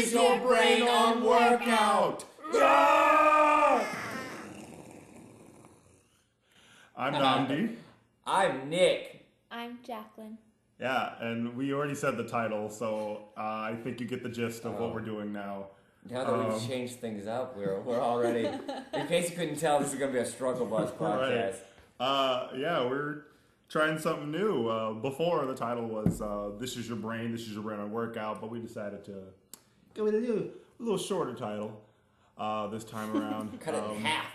is your brain on workout? I'm Namdi. I'm Nick. I'm Jacqueline. Yeah, and we already said the title, so I think you get the gist of what we're doing now. Now that we've changed things up, we're already... In case you couldn't tell, this is going to be a Struggle Bus podcast. Yeah, we're trying something new. Before, the title was This is Your Brain on Workout, but we decided to go with a little shorter title this time around. Cut it in half.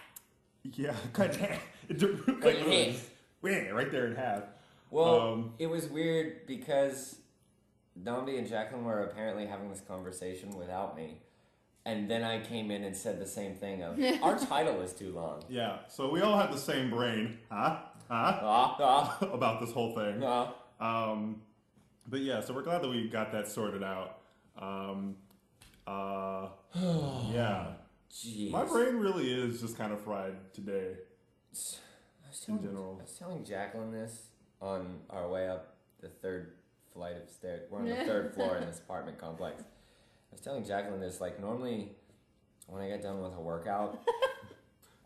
Yeah, cut it in half. Cut it in half. Yeah, right there in half. Well, it was weird because Namdi and Jacqueline were apparently having this conversation without me. And then I came in and said the same thing of, our title is too long. Yeah, so we all had the same brain, about this whole thing. But yeah, so we're glad that we got that sorted out. Yeah. Jeez. My brain really is just kind of fried today. I was telling Jacqueline this on our way up the third flight of stairs. We're on the third floor in this apartment complex. I was telling Jacqueline this, like, normally when I get done with a workout...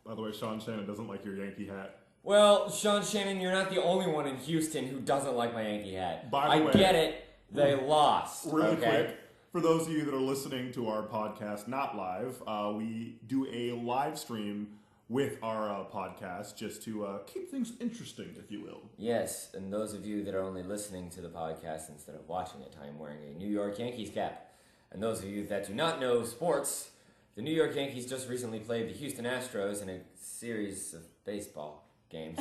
By the way, Sean Shannon doesn't like your Yankee hat. Well, Sean Shannon, you're not the only one in Houston who doesn't like my Yankee hat. By the way, get it. They lost. Really quick, for those of you that are listening to our podcast, not live, we do a live stream with our podcast just to keep things interesting, if you will. Yes, and those of you that are only listening to the podcast instead of watching it, I am wearing a New York Yankees cap. And those of you that do not know sports, the New York Yankees just recently played the Houston Astros in a series of baseball games.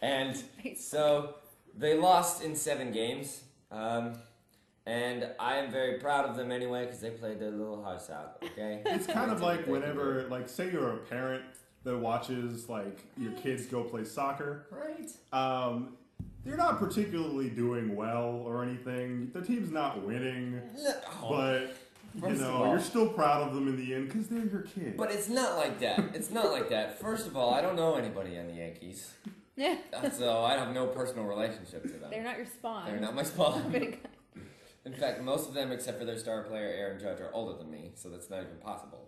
And so they lost in 7 games. And I am very proud of them anyway because they played their little hearts out, okay? It's kind of like whenever, like, say you're a parent that watches, like, your kids go play soccer. Right. They're not particularly doing well or anything. The team's not winning, but... you're still proud of them in the end because they're your kids. But it's not like that. It's not like that. First of all, I don't know anybody on the Yankees. Yeah. So I have no personal relationship to them. They're not your spawn. They're not my spawn. In fact, most of them, except for their star player, Aaron Judge, are older than me, so that's not even possible.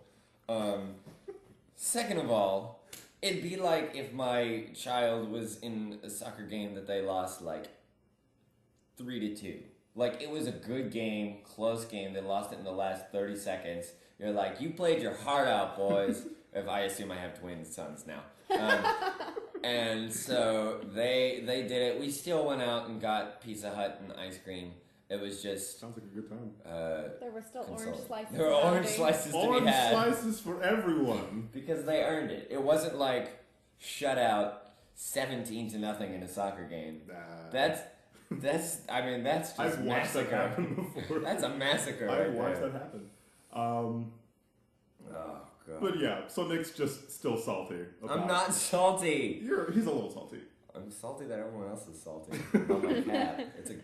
Second of all, it'd be like if my child was in a soccer game that they lost, like, 3-2. Like, it was a good game, close game. They lost it in the last 30 seconds. You're like, you played your heart out, boys. If I assume I have twin sons now. And so they did it. We still went out and got Pizza Hut and ice cream. It was just... Sounds like a good time. There were still orange slices. There were orange slices to be had. Orange slices for everyone. Because they earned it. It wasn't like shut out 17-0 in a soccer game. That's just I've watched massacre. that happen before. That's a massacre. I've watched that happen. Oh god. But yeah, so Nick's just still salty. I'm not salty. He's a little salty. I'm salty that everyone else is salty about my cat. It's a.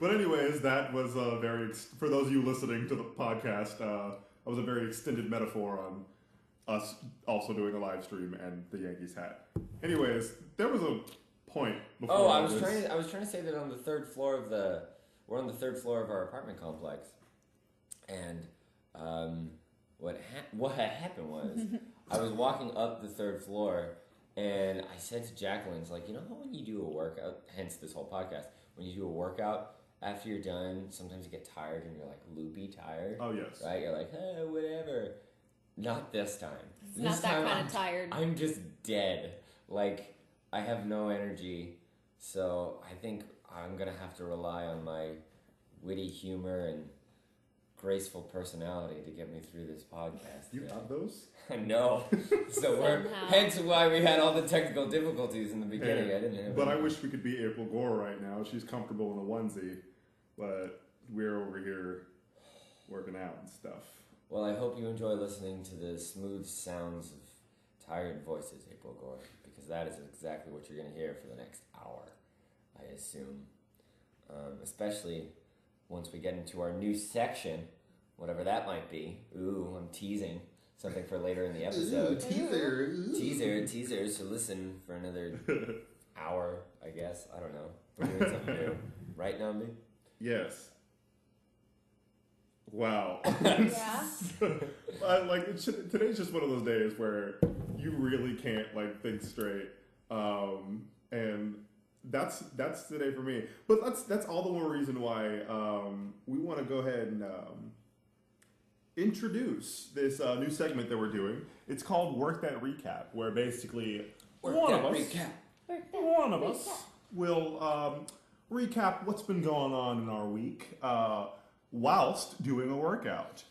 But anyways, that was a very for those of you listening to the podcast. That was a very extended metaphor on us also doing a live stream and the Yankees hat. Anyways, there was a point before. Oh, I was trying to say that on the third floor of we're on the third floor of our apartment complex, and what had happened was I was walking up the third floor, and I said to Jacqueline, "It's like, you know how when you do a workout, hence this whole podcast, when you do a workout, after you're done, sometimes you get tired and you're like loopy tired. Oh yes, right? You're like, hey, whatever. Not this time. It's not that kind of tired. I'm just dead. Like, I have no energy, so I think I'm going to have to rely on my witty humor and graceful personality to get me through this podcast. You have those? No. So hence why we had all the technical difficulties in the beginning. Hey, I didn't have But I wish we could be April Gore right now. She's comfortable in a onesie, but we're over here working out and stuff. Well, I hope you enjoy listening to the smooth sounds of tired voices, April Gore, because that is exactly what you're going to hear for the next hour, I assume. Especially once we get into our new section, whatever that might be. Ooh, I'm teasing something for later in the episode. Teaser. So listen for another hour, I guess. I don't know. We're doing something new. Right, Namdi? Yes. Wow. Yeah. Today's just one of those days where you really can't like think straight, and that's the day for me. But that's all the more reason why we want to go ahead and introduce this new segment that we're doing. It's called Work That Recap, where basically one of us will recap what's been going on in our week whilst doing a workout.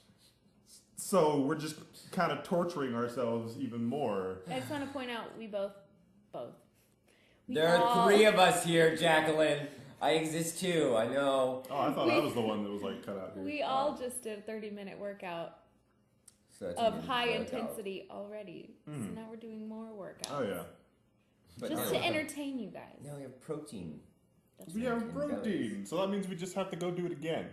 So we're just kind of torturing ourselves even more. I just want to point out we both. There are 3 of us here, Jacqueline. I exist too, I know. Oh, I thought I was the one that was like cut out here. We all just did a 30-minute workout of high intensity already. So now we're doing more workouts. Oh, yeah. But just to entertain you guys. Now we have protein. We have protein. So that means we just have to go do it again.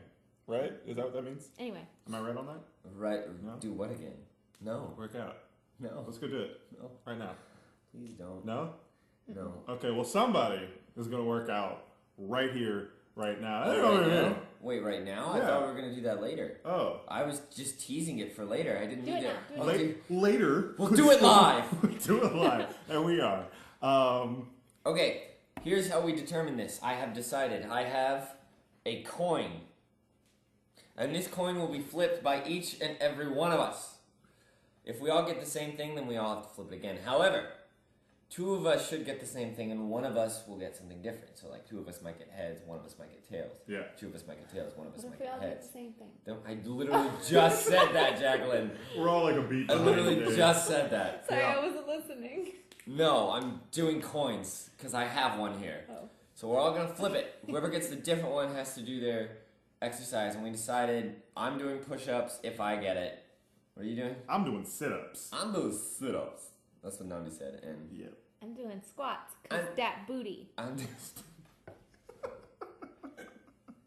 Right? Is that what that means? Anyway. Am I right on that? Right. No. Do what again? No. Work out. No. Let's go do it. No. Right now. Please don't. No? No. Okay, well, somebody is going to work out right here, right now. Right now? Wait, right now? Yeah. I thought we were going to do that later. Oh. I was just teasing it for later. I didn't Do need it to. now, do it Later. We'll do it live. Do it live. And we are. Okay, here's how we determine this. I have decided. I have a coin. And this coin will be flipped by each and every one of us. If we all get the same thing, then we all have to flip it again. However, 2 of us should get the same thing, and 1 of us will get something different. So, like, 2 of us might get heads, 1 of us might get tails. Yeah. 2 of us might get tails, 1 of us What might if we all get do the heads. same thing? I literally just said that, Jacqueline. We're all like a beat I behind literally today. just said that. Sorry, Yeah. I wasn't listening. No, I'm doing coins, because I have one here. Oh. So we're all going to flip it. Whoever gets the different one has to do their exercise, and we decided I'm doing push-ups if I get it. What are you doing? I'm doing sit-ups. I'm doing sit-ups. That's what Nandi said, and Yeah. I'm doing squats, because that booty. I'm just...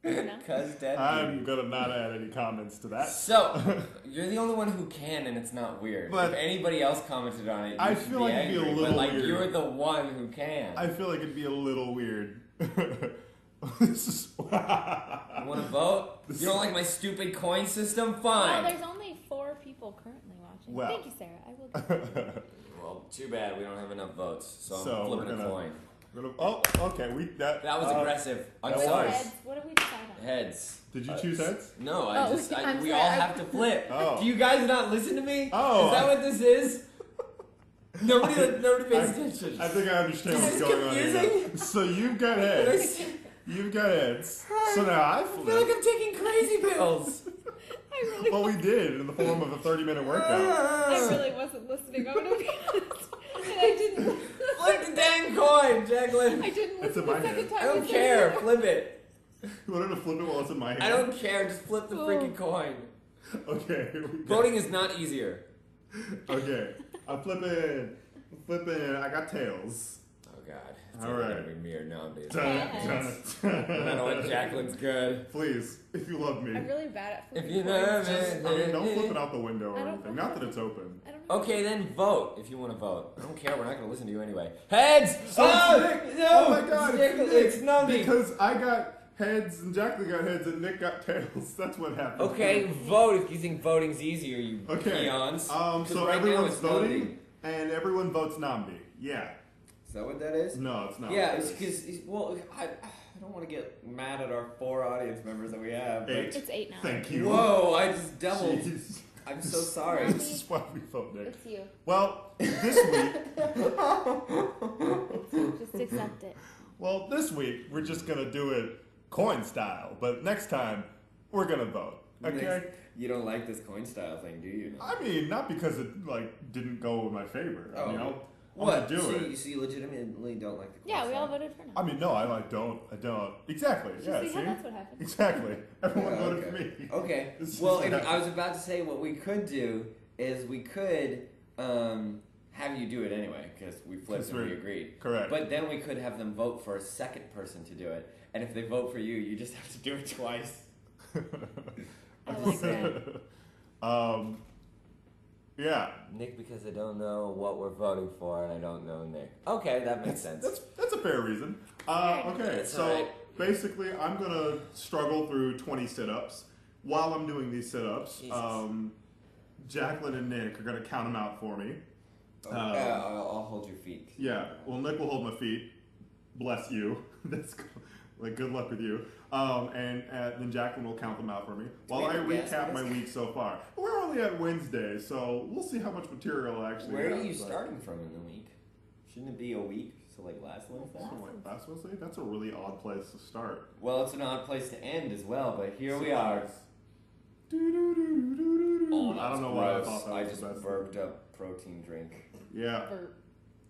No? Cause dead. I'm going to not add any comments to that. So, you're the only one who can, and it's not weird. But if anybody else commented on it, you I should feel be like it'd be a angry, little but, like, weird. you're the one who can. I feel like it'd be a little weird. This is... You want to vote? You don't like my stupid coin system? Well, Fine. there's only 4 people currently watching. Well. Thank you, Sarah. I will. Well, too bad we don't have enough votes, so I'm So, flipping we're a gonna- coin. Oh, okay. That was aggressive. I'm that What's sorry. was. heads? What did we decide on? Heads. Did you choose heads? No, Oh, we I'm all sorry, have to flip. Oh. Do you guys not listen to me? Oh, Is that what this is? Nobody pays I attention. think I understand what's It's going on here. confusing. So you've got heads. You've got heads. So now I I feel like flip. I'm taking crazy pills. I really, Well, we did in the form of a 30-minute workout. I really wasn't listening. I'm gonna be honest. And I didn't. Flip the dang coin, Jacqueline. I didn't It's listen in the my second hand. time. I don't you said care. it. Flip it. You wanted to flip it while it's in my hand? I don't care. Just flip the Oh. freaking coin. Okay. Here we go. Voting is not easier. Okay. I'm flipping. I got tails. Oh God. It's All either right. gonna be me or Nandi. Dun, dun, I know what Jacqueline's good. Please, if you love me. I'm really bad at If flipping you coins. know I mean, don't flip it out the window or I don't anything. know. Not that it's open. I don't know. Okay, then vote if you want to vote. I don't care. We're not going to listen to you anyway. Heads! So it's Nick. No! Oh my God! It's Nandi. Because I got heads and Jacqueline got heads and Nick got tails. That's what happened. Okay, vote if you think voting's easier, you Okay. peons. 'Cause So right now everyone's it's voting, Nandi. and everyone votes Nambi. Yeah. Is that what that is? No, it's not. Yeah, it's because, well, I don't want to get mad at our 4 audience members that we have. But 8. It's 8 now. Thank you. Whoa, I just doubled. Jeez. I'm so sorry. Nandi. This is why we vote Nick. It's you. Well, this week. Just accept it. Well, this week we're just gonna do it coin style, but next time we're gonna vote. Okay. You don't like this coin style thing, do you? I mean, not because it like didn't go in my favor. Oh. You know, What? I'm gonna do it. So you legitimately don't like the coin Yeah, we all style? voted for no. I mean, no, I don't. Exactly. Did you Yeah. see See. how that's what happened? Exactly. Everyone Yeah, voted okay. for me. Okay. This is Well, what if, happened. I was about to say what we could do is we could have you do it anyway because we flipped and we Right. agreed. Correct. But then we could have them vote for a second person to do it, and if they vote for you, you just have to do it twice. I like that. Yeah. Nick, because I don't know what we're voting for, and I don't know Nick. Okay, that makes sense. That's a fair reason. Okay, That's so alright. basically, I'm gonna struggle through 20 sit-ups, while I'm doing these sit-ups, Jacqueline and Nick are going to count them out for me. I'll hold your feet. Yeah, well, Nick will hold my feet. Bless you. That's like good luck with you. And then Jacqueline will count them out for me while I recap my week so far. We're only at Wednesday, so we'll see how much material I actually Where have. are you starting from in the week? Shouldn't it be a week? So like last Wednesday? Last Wednesday? That's a really odd place to start. Well, it's an odd place to end as well, but here we are. Oh, I don't know why I thought that was I just burped up protein drink. Yeah.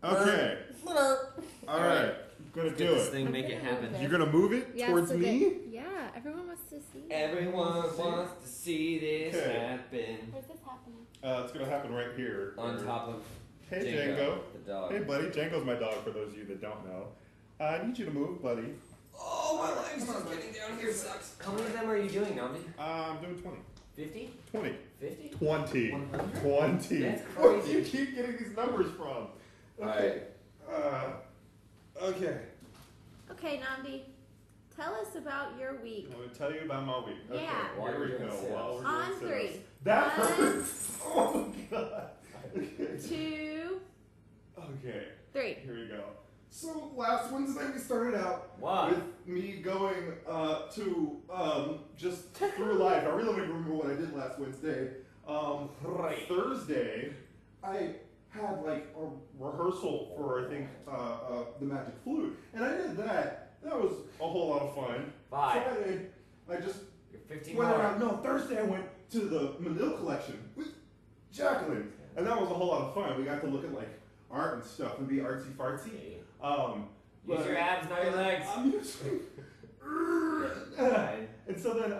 Okay. All right. Gonna do this thing, make it happen. You're gonna move it towards me? Yeah, everyone wants to see it. Everyone wants to see this happen. Where's this happening? It's gonna happen right here. On top of Hey Django. The dog. Hey buddy, Django's my dog for those of you that don't know. I need you to move, buddy. Oh, my legs just getting down here sucks. How many of them are you doing, Nami? I'm doing 20. 50? 20. 50? 20. 100? 20. That's Where do crazy. you keep getting these numbers from? Okay. Okay. Okay, Nandi, tell us about your week. I'm going to tell you about my week. Okay, Yeah. here we go. While we're On doing 3. sit-ups. That 1, hurts. Oh my god. Okay. 2, Okay. 3. Here we go. So last Wednesday we started out What? with me going to just through life. I really don't even remember what I did last Wednesday. Right. Thursday, I had like a rehearsal for I think the Magic Flute, and I did that. That was a whole lot of fun. 5. Friday, I just You're 15 went more. around. No, Thursday I went to the Manil collection with Jacqueline, and that was a whole lot of fun. We got to look at like art and stuff and be artsy fartsy. Use your abs, not your legs. I'm using. And so then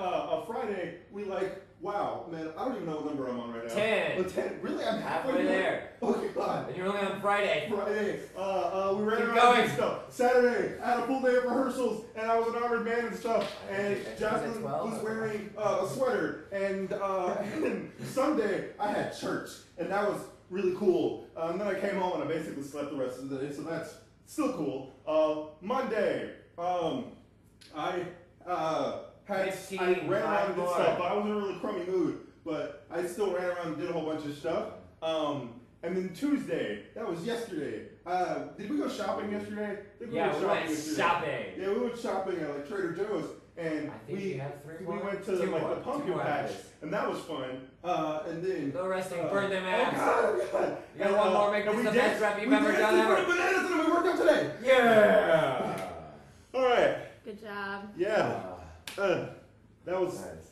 Friday we like, wow, man, I don't even know what number I'm on right now. 10. 10. Really, I'm Halfway there. Oh god. And you're only on Friday. Friday, we ran Keep around going. and stuff. Saturday, I had a full day of rehearsals, and I was an armored man and stuff. And I think Jocelyn 12. was wearing a sweater. And Sunday, I had church, and that was really cool. And then I came home and I basically slept the rest of the day, so that's still cool. Monday, I ran around and did stuff, but I was in a really crummy mood. But I still ran around and did a whole bunch of stuff. And then Tuesday, that was yesterday. Did we go shopping yesterday? I think We went shopping. Yeah, we went shopping at like Trader Joe's, and I think you have 3 we more. went to 2 like more. the pumpkin 2 more patch, after this. and that was fun. And then No resting, burn them abs. Oh god! You got one more, make this the best rep you've ever done We ever. bananas and then we worked out today. Yeah. All right. Good job. Yeah. That was Nice.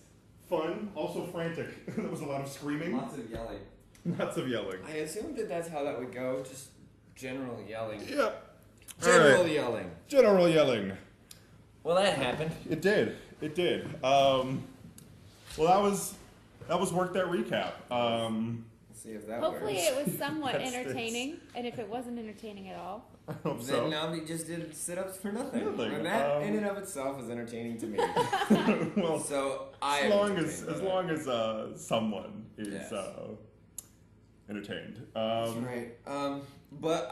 fun. Also frantic. There was a lot of screaming. Lots of yelling. Lots of yelling. I assumed that that's how that would go. Just general yelling. Yeah. General yelling. General yelling. Well, that happened. It did. It did. Well, that was work that recap. Let's see if that Hopefully works. it was somewhat That's entertaining, and if it wasn't entertaining at all, I hope Then so. Nami just did sit-ups for nothing. Nothing. And that in and of itself is entertaining to me. Well, So I as am long entertained as by that. someone is Yes. entertained. That's right. But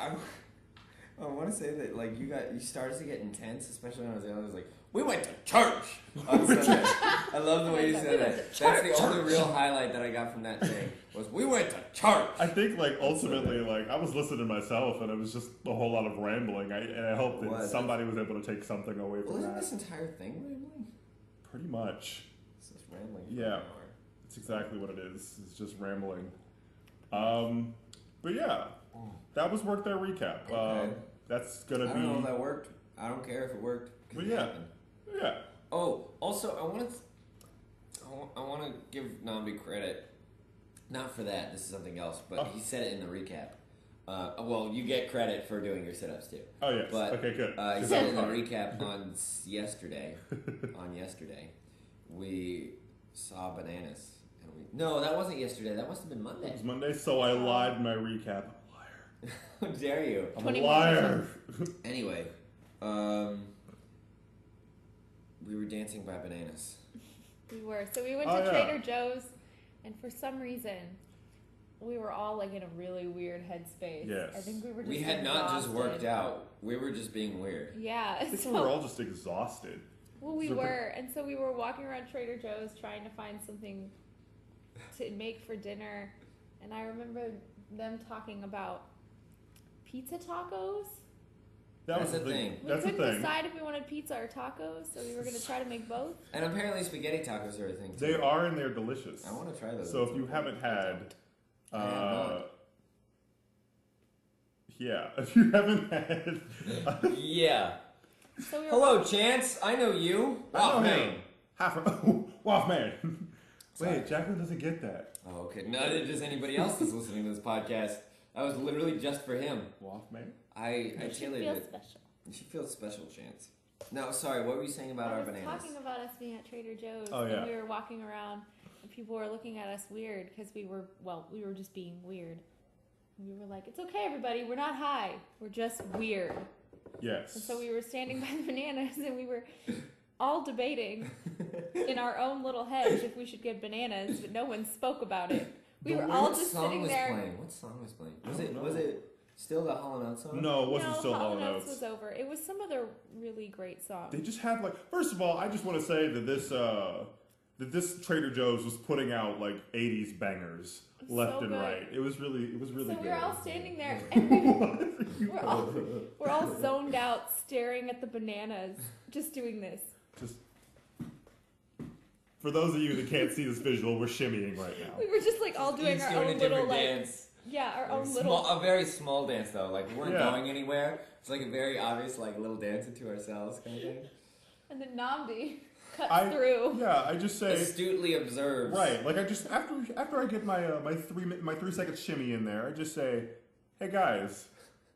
I want to say that like you started to get intense, especially when I was young. I was like, we went to church on Sunday. I love the way you said that. That's the only real highlight that I got from that thing was we went to church. I think like ultimately like I was listening to myself and it was just a whole lot of rambling. And I hope that somebody was able to take something away from Wasn't that. this entire thing rambling? Pretty much. It's just rambling. For Yeah. an hour. It's exactly what it is. It's just rambling. But yeah, that was work that recap. Okay. That's gonna I be. don't know if that worked. I don't care if it worked. 'Cause But it yeah. happened. Yeah. Oh, also, I want to give Nambi credit. Not for that. This is something else. But he said it in the recap. Well, you get credit for doing your sit-ups too. Oh yes. But, okay, good. He 'Cause said that it in the was hard. recap on yesterday. We saw bananas. No, that wasn't yesterday. That must have been It Monday. was Monday, so I lied in my recap. I'm a liar. How dare you? I'm a liar. Anyway, we were dancing by bananas. we were. So we went Oh, to yeah. Trader Joe's, and for some reason, we were all like in a really weird headspace. Yes. I think we were just We had not just exhausted. worked out. We were just being weird. Yeah. I think So we were all just exhausted. Well, we were, and so we were walking around Trader Joe's trying to find something to make for dinner, and I remember them talking about pizza tacos. That's a thing. We couldn't decide if we wanted pizza or tacos, so we were going to try to make both. And apparently spaghetti tacos are a thing too. They are, and they're delicious. I want to try those. So if you haven't had... if you haven't had... yeah. So hello, Chance. I know you. Wolfman. Wolfman. Wait, Jacqueline doesn't get that. Oh, okay. Neither does anybody else that's listening to this podcast. That was literally just for him. Wolfman? I tailored it. Special. She feels special, Chance. No, sorry. What were you saying about our bananas? I was talking about us being at Trader Joe's. Oh, yeah. And we were walking around, and people were looking at us weird because we were just being weird. We were like, it's okay, everybody. We're not high. We're just weird. Yes. And so we were standing by the bananas, and we were all debating in our own little heads if we should get bananas, but no one spoke about it. We were all just sitting there. What song was playing? Was it still the Hall & Out song? No, it wasn't still Hall & & Oates. was over. It was some other really great song. They just had first of all, I just want to say that this Trader Joe's was putting out 80s bangers left and right. It was really So good. we were all standing there, and we're all zoned out, staring at the bananas, just doing this. Just for those of you that can't see this visual, we're shimmying right now. We were just all doing our own little dance. Yeah, our own a very small dance though. We weren't going anywhere. It's a very obvious little dance into ourselves kind of thing. And then Namdi cuts through. Yeah, I just say astutely observes. Right, I just after I get my my 3 second shimmy in there, I just say, hey guys,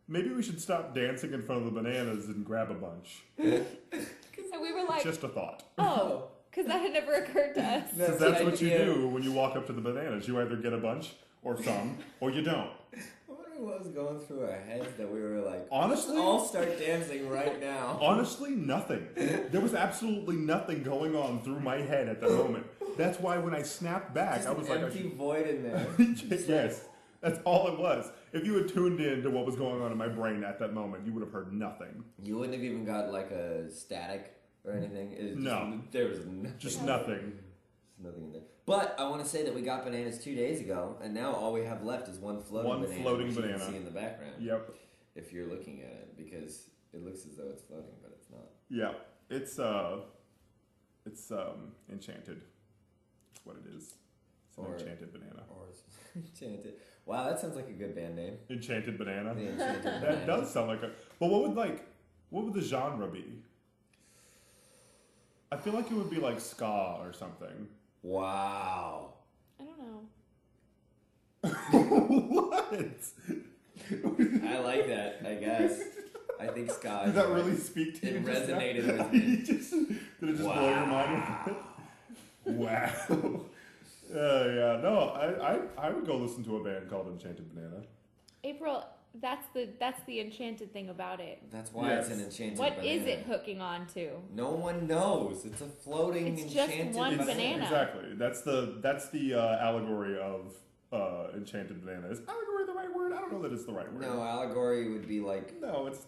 maybe we should stop dancing in front of the bananas and grab a bunch. So we were like, just a thought. Oh, because that had never occurred to us. Because that's what you do when you walk up to the bananas. You either get a bunch or some, or you don't. I wonder what was going through our heads that we were like, honestly, let's all start dancing right now. Honestly, nothing. There was absolutely nothing going on through my head at the moment. That's why when I snapped back, just I was an empty void in there. Yes, that's all it was. If you had tuned in to what was going on in my brain at that moment, you would have heard nothing. You wouldn't have even got a static or anything. There was nothing. Just nothing. There's nothing in there. But I want to say that we got bananas 2 days ago, and now all we have left is one floating banana. You can see in the background. Yep. If you're looking at it, because it looks as though it's floating, but it's not. Yeah, it's enchanted. That's what it is. It's an enchanted banana. Or it's enchanted. Wow, that sounds like a good band name. Enchanted banana. The Enchanted Banana. That does sound like a. But what would the genre be? I feel like it would be ska or something. Wow. I don't know. What? I like that, I guess. I think ska. Did that really speak to you? It resonated with me. Did it just blow your mind? Wow. Yeah. No, I would go listen to a band called Enchanted Banana. April, that's the enchanted thing about it. That's why it's an enchanted banana. What is it hooking on to? No one knows. It's a floating enchanted just one banana. Exactly. That's the allegory of enchanted banana. Is allegory the right word? I don't know that it's the right word. No, allegory would be No, it's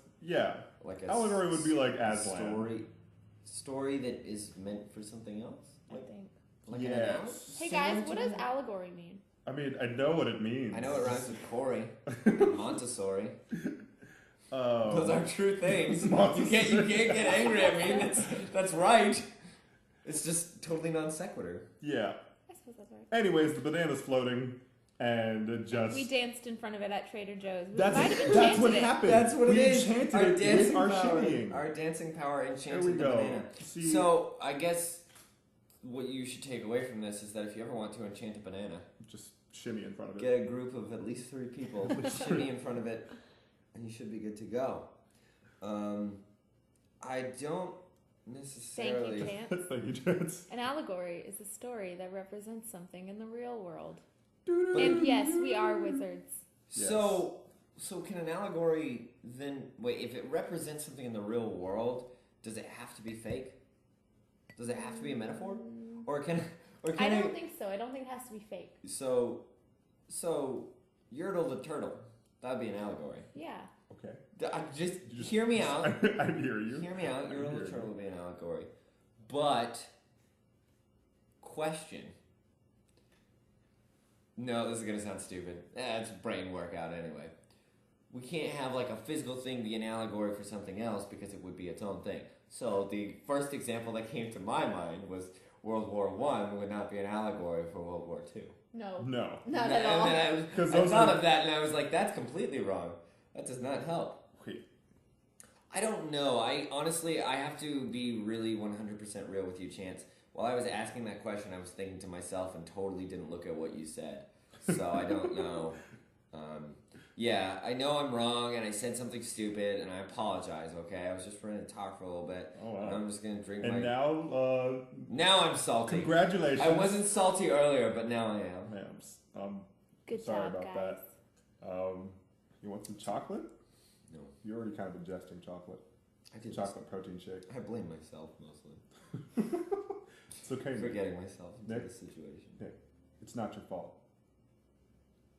allegory would be Aslan. Story that is meant for something else. I think. Yes. Hey guys, what does allegory mean? I mean, I know what it means. I know it rhymes with Corey. Montessori. Oh. Those are true things. You can't get angry at me. That's right. It's just totally non sequitur. Yeah. I suppose that's right. Anyways, the banana's floating, and we danced in front of it at Trader Joe's. That's what happened. That's what it is. Enchanted it with our shimmying. Our dancing power enchanted the banana. See, so I guess what you should take away from this is that if you ever want to enchant a banana, just shimmy in front of it. Get a group of at least 3 people, shimmy in front of it, and you should be good to go. I don't necessarily... Thank you, Chance. Thank you, Chance. An allegory is a story that represents something in the real world. And yes, we are wizards. Yes. So can an allegory then... Wait, if it represents something in the real world, does it have to be fake? Does it have to be a metaphor? Or can I don't think so. I don't think it has to be fake. So Yertle the turtle, that would be an allegory. Yeah. Okay. Just hear me out. I hear you. Hear me out. Yertle the turtle would be an allegory. But, question. No, this is going to sound stupid. It's a brain workout anyway. We can't have like a physical thing be an allegory for something else because it would be its own thing. So the first example that came to my mind was World War I would not be an allegory for World War II. No. No. Not at all. And then I thought of that and I was like, that's completely wrong. That does not help. Wait. I don't know. I have to be really 100% real with you, Chance. While I was asking that question, I was thinking to myself and totally didn't look at what you said. So I don't know. Yeah, I know I'm wrong and I said something stupid and I apologize, okay? I was just trying to talk for a little bit. Oh, wow. And I'm just going to drink And my... Now I'm salty. Congratulations. I wasn't salty earlier, but now I am. Yeah, I'm Good sorry job, about guys. that. You want some chocolate? No. You're already kind of ingesting chocolate. I did Chocolate protein shake. I blame myself mostly. It's okay, Nick. Forgetting myself into Nick? this situation. Nick, it's not your fault.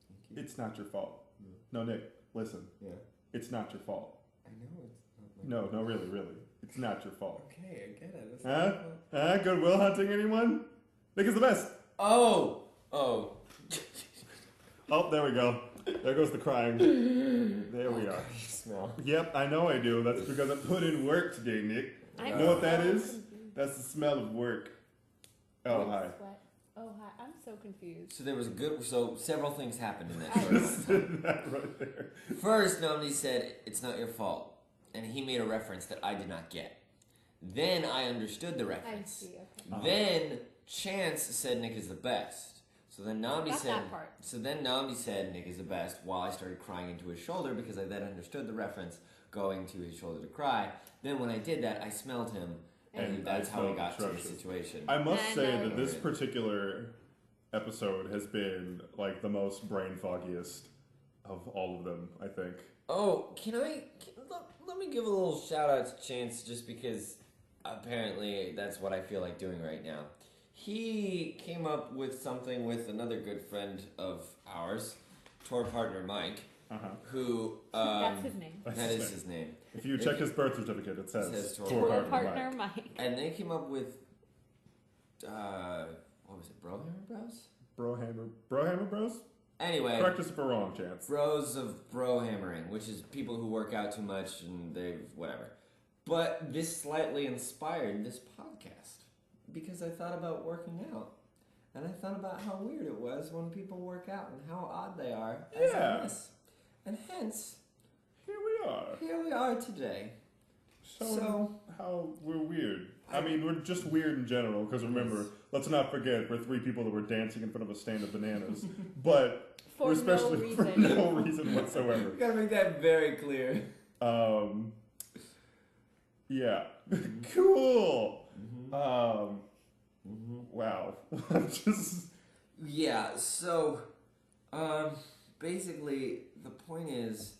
Thank you. It's not your fault. No, Nick, listen. Yeah. It's not your fault. I know it's not my No, really. It's not your fault. Okay, I get it. It's Huh? not my fault. Goodwill hunting, anyone? Nick is the best. Oh! Oh, there we go. There goes the crying. There we are. You smell. Yep, I know I do. That's because I put in work today, Nick. I'm You know what that so is? confused. That's the smell of work. Oh, hi. Sweat. Oh, hi. I'm so confused. So several things happened in that short amount of time. That right there. First, Nomni said, it's not your fault. And he made a reference that I did not get. Then I understood the I reference. see. Okay. Then Chance said Nick is the best. So then Namdi Got said that part. Nick is the best while I started crying into his shoulder because I then understood the reference going to his shoulder to cry. Then when I did that, I smelled him and that's how we got to the atrocious. situation. I must And, say that this Okay. particular episode has been like the most brain foggiest of all of them, I think. Oh, let me give a little shout out to Chance just because apparently that's what I feel like doing right now. He came up with something with another good friend of ours, tour partner Mike, who... That's his name. That is his name. If you check his birth certificate, it says, says tour tour Partner Mike. Mike. And they came up with, what was it, Brohammer Bros? Brohammer Bros? Anyway, Correct us if we're wrong, Chance. Bros of Brohammering, which is people who work out too much and they whatever. But this slightly inspired this podcast because I thought about working out. And I thought about how weird it was when people work out and how odd they are as Yeah. a miss. And hence, Here we are today. So- how we're weird. I mean, we're just weird in general, because remember, let's not forget, we're three people that were dancing in front of a stand of bananas. But For we're especially no for reason. no reason whatsoever. We gotta make that very clear. Yeah. Cool. Mm-hmm. Wow. I'm just... Yeah, so, basically, the point is,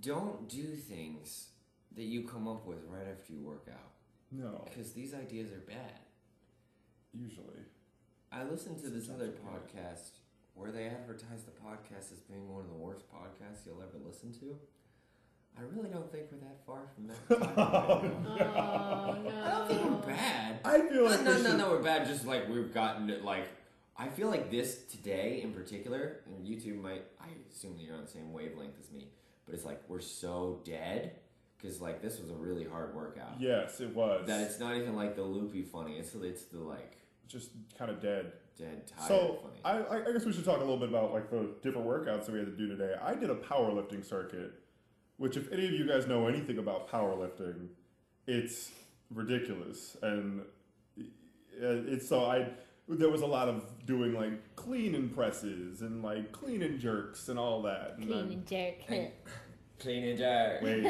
don't do things that you come up with right after you work out. No, Because these ideas are bad. usually. I listened to this Sounds other okay. podcast where they advertise the podcast as being one of the worst podcasts you'll ever listen to. I really don't think we're that far from that. Oh, no. I don't think we're bad. I feel like No, we're bad. Just like we've gotten it. Like I feel like this today in particular, and you two might. I assume that you're on the same wavelength as me, but it's like we're so dead because like this was a really hard workout. Yes, it was. That it's not even like the loopy funny. It's the like just kind of dead. dead tired So funny. I guess we should talk a little bit about like the different workouts that we had to do today. I did a powerlifting circuit, which if any of you guys know anything about powerlifting, it's ridiculous. And there was a lot of doing like clean and presses and like clean and jerks and all that. And Clean and jerk. Clean and jerk. wait,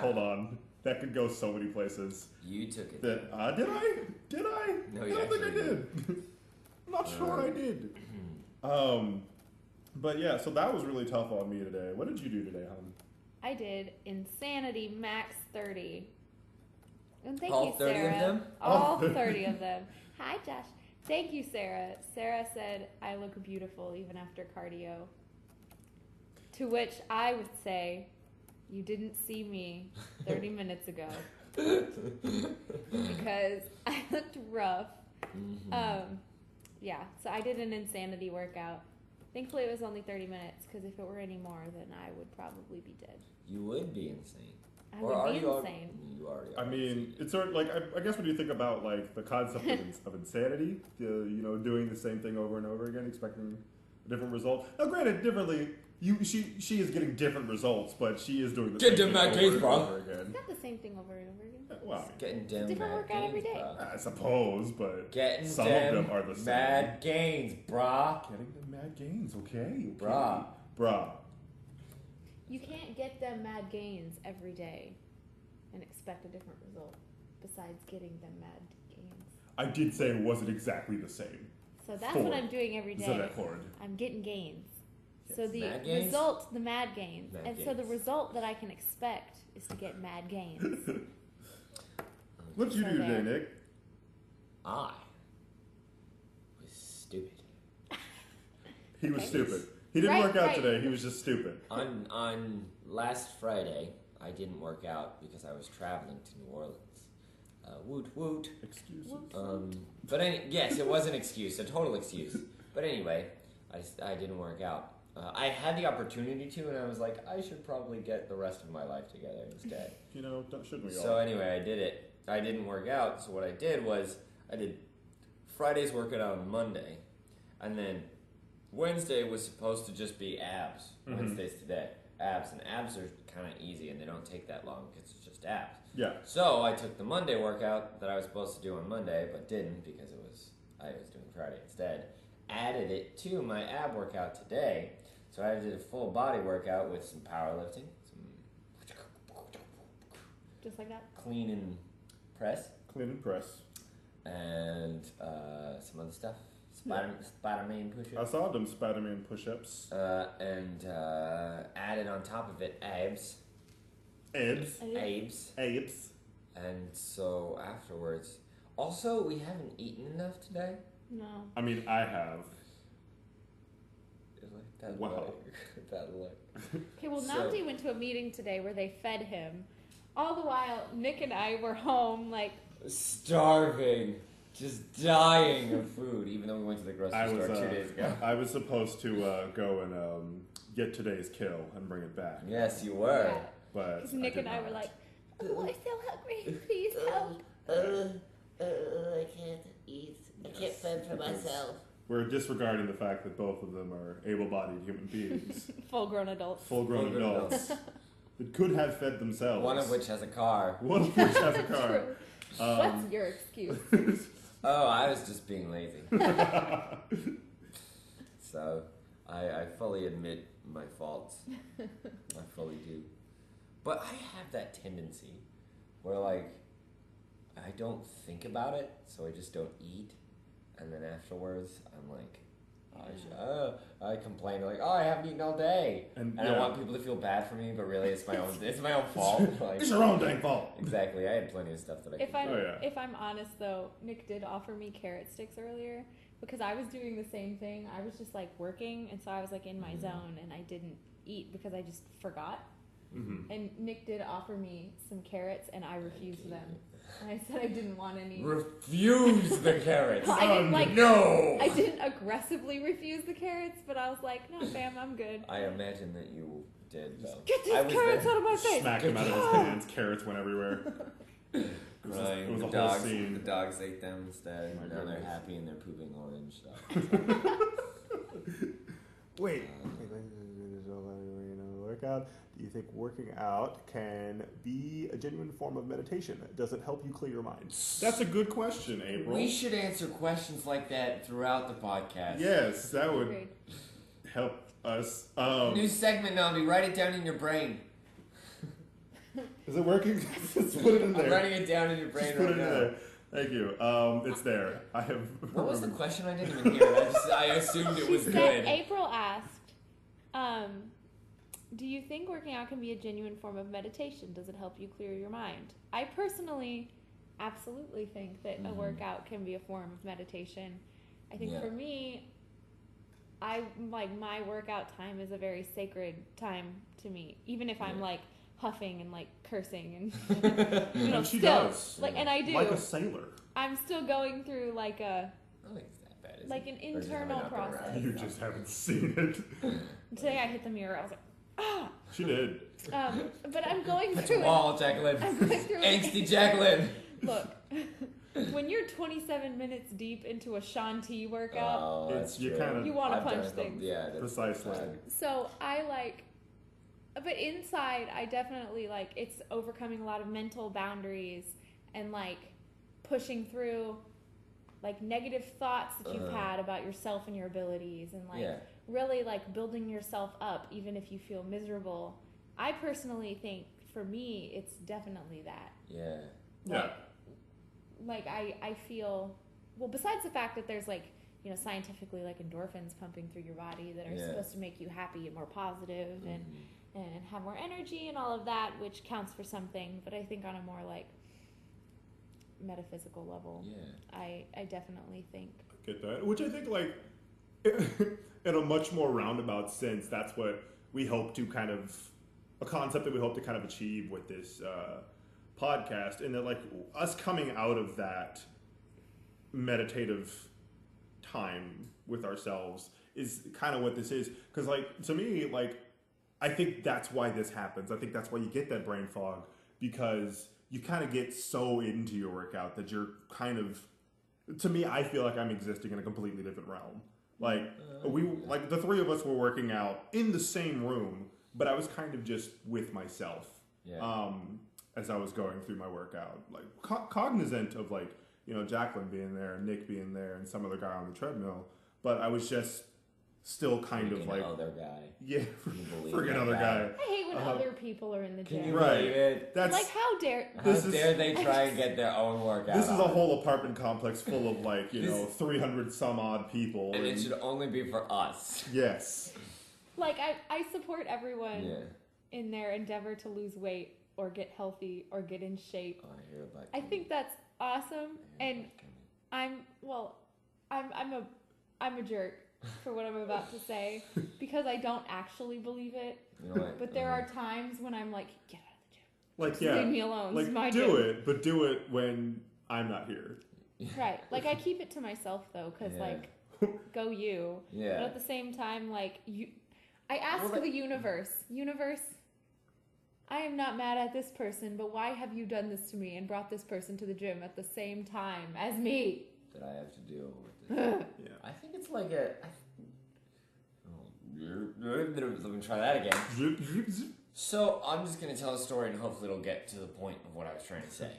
hold on. That could go so many places. You took it. Did I? Did I? No, I you don't think I actually did. I'm not sure I did. But yeah, so that was really tough on me today. What did you do today, hon? I did Insanity Max 30. And thank All you, 30 of Sarah. them? All 30 of them. Hi, Josh. Thank you, Sarah. Sarah said, I look beautiful even after cardio. To which I would say, you didn't see me 30 minutes ago. Because I looked rough. Mm-hmm. Yeah, so I did an insanity workout. Thankfully, it was only 30 minutes, because if it were any more, then I would probably be dead. You would be insane. I would be insane. You already are. I mean, it's sort of like I guess when you think about like the concept of insanity, doing the same thing over and over again, expecting a different result. Now, granted, differently, she is getting different results, but she is doing the Get same them thing that over gains, and bro. over again. It's not the same thing over and over again. Well, Getting them different mad workout gains, every day. bro. I suppose, but Getting some them of them are the same. mad gains, brah. Getting them mad gains, okay. Brah. You can't get them mad gains every day and expect a different result besides getting them mad gains. I did say it wasn't exactly the same. So that's what I'm doing every So day. that chord. I'm getting gains. Yes. So the Mad gains? result, the mad gains. Mad and so the gains. result that I can expect is to get mad gains. What did you So do today, there. Nick? I was stupid. He was Okay. stupid. He didn't Right, work out right. today. He was just stupid. On last Friday, I didn't work out because I was traveling to New Orleans. Woot woot. Excuses. But yes, it was an excuse, a total excuse. But anyway, I didn't work out. I had the opportunity to, and I was like, I should probably get the rest of my life together instead. Shouldn't we all? So anyway, I did it. I didn't work out, so what I did was I did Friday's workout on Monday, and then Wednesday was supposed to just be abs. Mhm. Wednesday's today. Abs, and abs are kind of easy, and they don't take that long because it's just abs. Yeah. So I took the Monday workout that I was supposed to do on Monday, but didn't because I was doing Friday instead. Added it to my ab workout today, so I did a full body workout with some powerlifting, some Just like that. clean and press, Clean and press. and some other stuff. Spider-Man I push-ups. saw them Spider-Man push-ups. And added on top of it abs. Abs. Abs. Abs. And so afterwards, also we haven't eaten enough today. No. I mean, I have. Like that Wow. look. That look. Okay, well, So- Namdi went to a meeting today where they fed him. All the while, Nick and I were home, like, Starving. Just dying of food, even though we went to the grocery store 2 days ago. I was supposed to go and get today's kill and bring it back. Yes, you were. yeah. But 'Cause Nick did and I were not. like, oh, I'm so hungry. Please help. I can't eat. I can't fend for myself. We're disregarding the fact that both of them are able-bodied human beings, Full-grown adults. full-grown Full-grown adults that could have fed themselves. One of which has a car. One of which has a car. True. What's your excuse? Oh, I was just being lazy. So, I fully admit my faults. I fully do. But I have that tendency where, like, I don't think about it, so I just don't eat. And then afterwards, I'm like, I complain, like, oh, I haven't eaten all day. And I want people to feel bad for me, but really it's my own fault. Like, It's your own dang fault. exactly. I had plenty of stuff that I could do. If I'm honest though, Nick did offer me carrot sticks earlier because I was doing the same thing. I was just like working, and so I was like in my zone, and I didn't eat because I just forgot. Mm-hmm. And Nick did offer me some carrots, and I refused them. And I said I didn't want any. Refuse the carrots. I didn't like. No. I didn't aggressively refuse the carrots, but I was like, no, fam, I'm good. I imagine that you did, though. Get I these was carrots there. out of my face. Smacked him out of his hands. Carrots went everywhere. It was, Crying. it was The a whole dogs, scene. the dogs ate them instead. Oh my Now they're goodness. happy and they're pooping orange. So. Wait. Workout. Do you think working out can be a genuine form of meditation? Does it help you clear your mind? That's a good question, April. We should answer questions like that throughout the podcast. Yes, that would Agreed. help us. New segment, Naldi. Write it down in your brain. Is it working? Just put it in there. I'm writing it down in your brain Just put right it in now. there. Thank you. It's there. I have. What was the question? I didn't even hear it. I assumed it was She good. said, April asked, do you think working out can be a genuine form of meditation? Does it help you clear your mind? I personally absolutely think that a Mhm. workout can be a form of meditation. I think Yeah. for me, my workout time is a very sacred time to me. Even if I'm Yeah. like huffing and like cursing and And she still does. like, and I do. Like a sailor. I'm still going through like I don't think it's that bad. Is like it? an Or just have I internal not been around process. it You enough? just haven't seen it. Today I hit the mirror. I was like, ah. She did. But I'm going Touch through a it. wall, Jacqueline. I'm going through it. Angsty Jacqueline. Look, when you're 27 minutes deep into a Shanti workout, Oh, that's You true. kinda- you want to I've done punch it, but things. Yeah, that's Precisely. bad. So I like, but inside I definitely like it's overcoming a lot of mental boundaries and like pushing through like negative thoughts that you've had about yourself and your abilities and like Yeah. really like building yourself up even if you feel miserable. I personally think for me it's definitely that. Yeah. Yeah. Like I feel, well, besides the fact that there's like, scientifically like endorphins pumping through your body that are Yeah. supposed to make you happy and more positive Mhm. and have more energy and all of that, which counts for something. But I think on a more like metaphysical level, Yeah. I definitely think. Get that? Which I think, like, in a much more roundabout sense, that's what we hope to kind of, a concept that we hope to kind of achieve with this podcast. And that, like, us coming out of that meditative time with ourselves is kind of what this is. Because, like, to me, like, I think that's why this happens. I think that's why you get that brain fog, because you kind of get so into your workout that you're kind of, to me, I feel like I'm existing in a completely different realm. Like like the three of us were working out in the same room, but I was kind of just with myself. Yeah. As I was going through my workout, like cognizant of like, Jacqueline being there and Nick being there and some other guy on the treadmill, but I was just still kind of like, other guy. yeah, Can you believe forget that other guy. I hate when other people are in the Can gym. you Right. believe it? That's Like how dare How This is- dare they try and get their own workout? this is a on? whole apartment complex full of like, This- 300 some odd people. And it should only be for us. Yes. like I support everyone Yeah. in their endeavor to lose weight or get healthy or get in shape. Oh, I hear about I think that's awesome, and I'm a jerk for what I'm about to say because I don't actually believe it. You know what? But there are times when I'm like, get out of the gym. Like, Just yeah. leave me alone. This is my Like, do gym. it, but do it when I'm not here. Right. Like I keep it to myself though, because Yeah. like, go you. Yeah. But at the same time, like I ask Well, the universe, I am not mad at this person, but why have you done this to me and brought this person to the gym at the same time as me? That I have to deal with it. Yeah. I think it's like a. Let me try that again. Zip, zip, zip. So I'm just gonna tell a story, and hopefully it'll get to the point of what I was trying to say.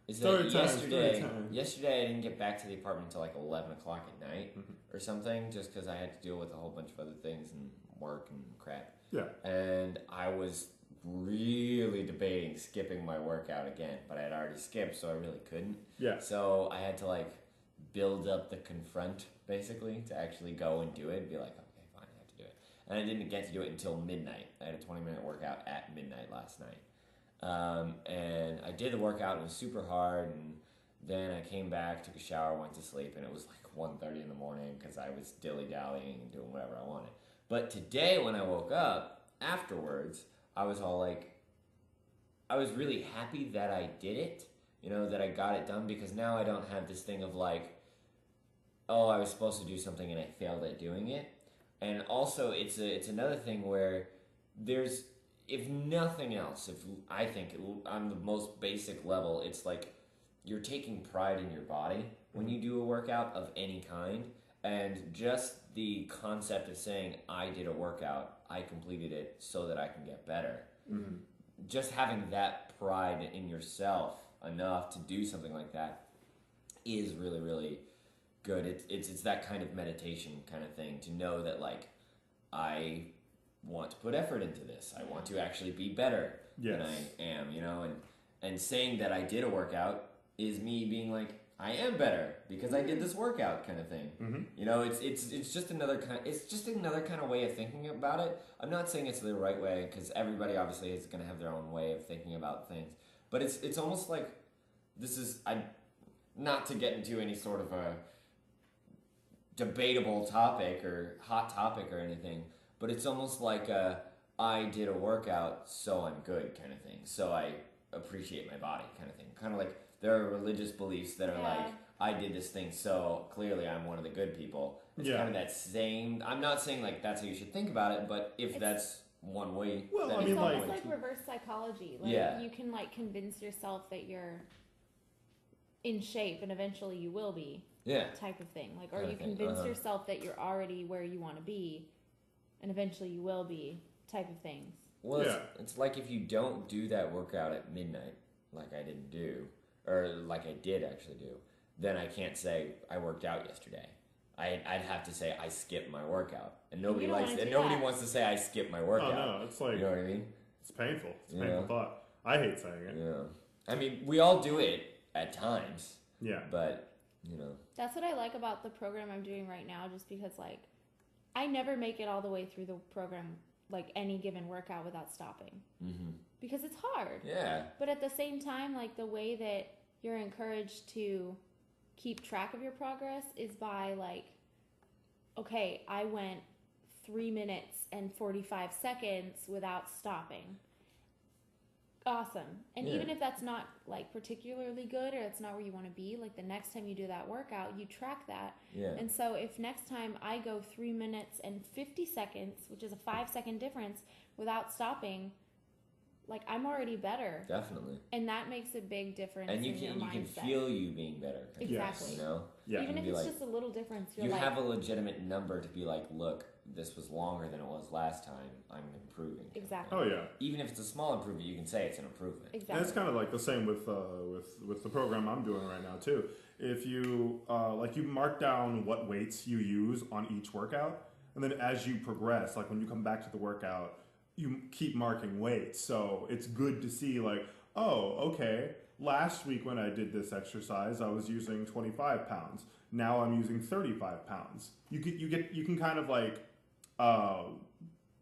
Is Story that time, yesterday? story time. Yesterday I didn't get back to the apartment until like 11 o'clock at night Mhm. or something, just because I had to deal with a whole bunch of other things and work and crap. Yeah. And I was really debating skipping my workout again, but I had already skipped, so I really couldn't. Yeah. So I had to like build up the confront basically to actually go and do it and be like, okay, fine, I have to do it. And I didn't get to do it until midnight. I had a 20-minute workout at midnight last night. And I did the workout, and it was super hard, and then I came back, took a shower, went to sleep, and it was like 1:30 in the morning because I was dilly-dallying and doing whatever I wanted. But today when I woke up afterwards, I was all like, I was really happy that I did it, that I got it done, because now I don't have this thing of like, oh, I was supposed to do something and I failed at doing it. And also it's another thing where there's, if nothing else, if I think on the most basic level, it's like you're taking pride in your body when you do a workout of any kind. And just the concept of saying, I did a workout, I completed it so that I can get better. Mm-hmm. Just having that pride in yourself enough to do something like that is really, really good. It's that kind of meditation kind of thing, to know that like, I want to put effort into this. I want to actually be better Yes. than I am, and saying that I did a workout is me being like, I am better because I did this workout kind of thing. Mm-hmm. It's just another kind of way of thinking about it. I'm not saying it's the right way, because everybody obviously is going to have their own way of thinking about things. But it's almost like not to get into any sort of a debatable topic or hot topic or anything, but it's almost like I did a workout, so I'm good kind of thing. So I appreciate my body kind of thing. Kind of like there are religious beliefs that are like, I did this thing, so clearly I'm one of the good people. It's kind of that same. I'm not saying like that's how you should think about it, but if that's one way, well, then I mean, it's like, almost like reverse psychology. Like you can like convince yourself that you're in shape, and eventually you will be. Type of thing. Like, or you convince yourself that you're already where you want to be, and eventually you will be. Type of things. Well, it's like if you don't do that workout at midnight, like I didn't do, or like I did actually do, then I can't say I worked out yesterday. I'd have to say I skipped my workout, and nobody likes it. And nobody wants to say I skipped my workout. Oh no, it's like, you know what I mean? It's painful. It's a painful thought. I hate saying it. Yeah, I mean we all do it at times. Yeah, but you know, that's what I like about the program I'm doing right now. Just because like I never make it all the way through the program, like any given workout, without stopping. Because it's hard. Yeah. But at the same time, like the way that you're encouraged to keep track of your progress is by like, okay, I went 3 minutes and 45 seconds without stopping. Awesome. And even if that's not like particularly good, or it's not where you want to be, like the next time you do that workout, you track that. Yeah. And so if next time I go 3 minutes and 50 seconds, which is a 5-second difference, without stopping, like I'm already better. Definitely. And that makes a big difference. And you in your can mindset. feel you being better. Exactly. You know? Yeah. Even if it's like, just a little difference, you're you like, have a legitimate number to be like, look, this was longer than it was last time. I'm improving. Exactly. Oh yeah. Even if it's a small improvement, you can say it's an improvement. Exactly. And it's kind of like the same with the program I'm doing right now too. If you like you mark down what weights you use on each workout, and then as you progress, like when you come back to the workout, you keep marking weights. So it's good to see like, oh, okay, last week when I did this exercise, I was using 25 pounds. Now I'm using 35 pounds. You can kind of like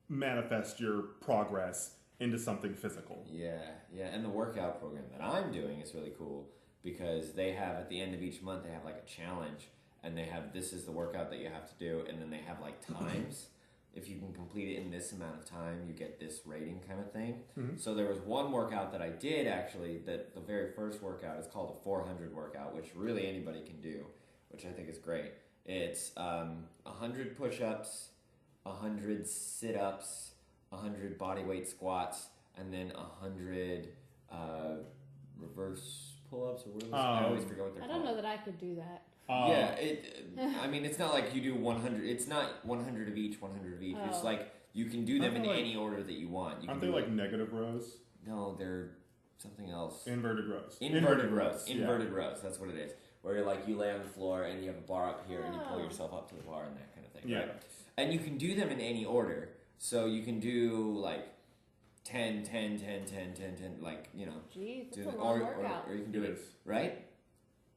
manifest your progress into something physical. Yeah, and the workout program that I'm doing is really cool because they have at the end of each month they have like a challenge, and they have this is the workout that you have to do, and then they have like times. If you can complete it in this amount of time, you get this rating kind of thing. So there was one workout that I did actually, that the very first workout is called a 400 workout, which really anybody can do, which I think is great. It's 100 push-ups, 100 sit-ups, 100 body weight squats, and then 100 reverse pull-ups or whatever. I always forget what they're called. I don't know that I could do that. I mean, it's not like you do 100. It's not 100 of each, 100 of each. Oh. It's like you can do them in like, any order that you want. Aren't they like negative rows? No, they're something else. Inverted rows. Inverted rows. Inverted rows. That's what it is. Where you're like you lay on the floor and you have a bar up here and you pull yourself up to the bar and that kind of thing. Yeah. Right? And you can do them in any order. So you can do like 10, 10, 10, 10, 10, 10, like, you know. Jeez, that's a long workout. Or you can do it, right?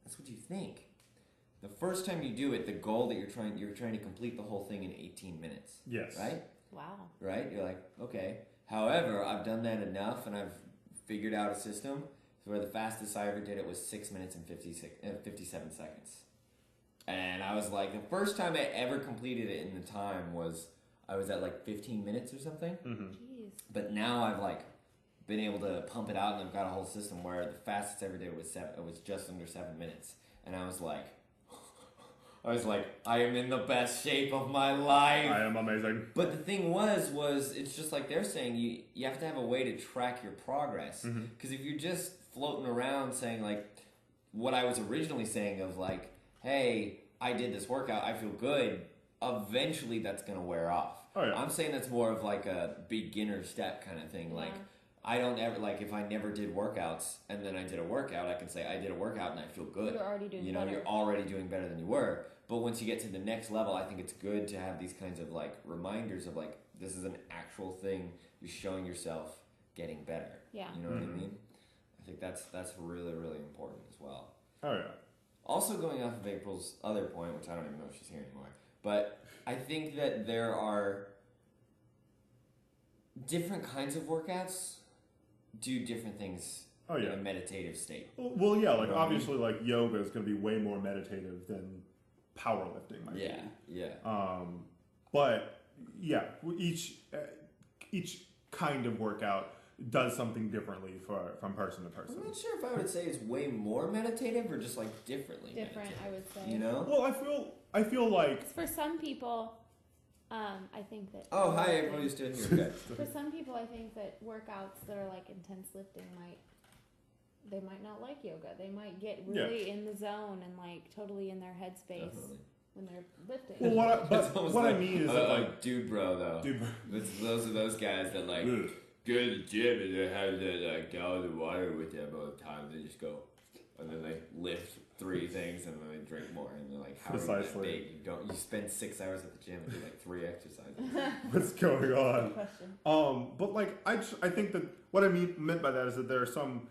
That's what you think. The first time you do it, the goal that you're trying to complete the whole thing in 18 minutes. Yes. Right? Wow. Right? You're like, okay. However, I've done that enough and I've figured out a system where the fastest I ever did it was 6 minutes and 57 seconds. And I was like, the first time I ever completed it in the time was, I was at like 15 minutes or something. Jeez. But now I've like been able to pump it out and I've got a whole system where the fastest I ever did was just under 7 minutes. And I was like, I am in the best shape of my life. I am amazing. But the thing was it's just like they're saying, you have to have a way to track your progress. Because if you're just floating around saying like, what I was originally saying of like, hey, I did this workout, I feel good, eventually that's going to wear off. Oh, yeah. I'm saying that's more of like a beginner step kind of thing. Yeah. Like, I don't ever, like, if I never did workouts and then I did a workout, I can say I did a workout and I feel good. You're already doing better. better. You're already doing better than you were. But once you get to the next level, I think it's good to have these kinds of, like, reminders of, like, this is an actual thing. You're showing yourself getting better. Yeah. You know what I mean? I think that's really, really important as well. Oh, yeah. Also, going off of April's other point, which I don't even know if she's here anymore, but I think that there are different kinds of workouts do different things in a meditative state. Well, yeah, like obviously, like yoga is going to be way more meditative than powerlifting might be. Yeah. But yeah, each each kind of workout does something differently from person to person. I'm not sure if I would say it's way more meditative or just like differently. Different, meditative, I would say. You know? Well, I feel like For some people, I think that. Oh, hi, everybody who's still here. Good. For some people, I think that workouts that are like intense lifting they might not like yoga. They might get really in the zone and like totally in their headspace Definitely. when they're lifting. well, what I mean is that like dude bro though. dude, Those are those guys that like Ugh. go to the gym and they have that gallon of water with them all the time. They just go and then they lift 3 things and then they drink more and they're like, how are you that Precisely. big? You spend 6 hours at the gym and do like 3 exercises. what's going on? Good question. But like I think that what I meant by that is that there are some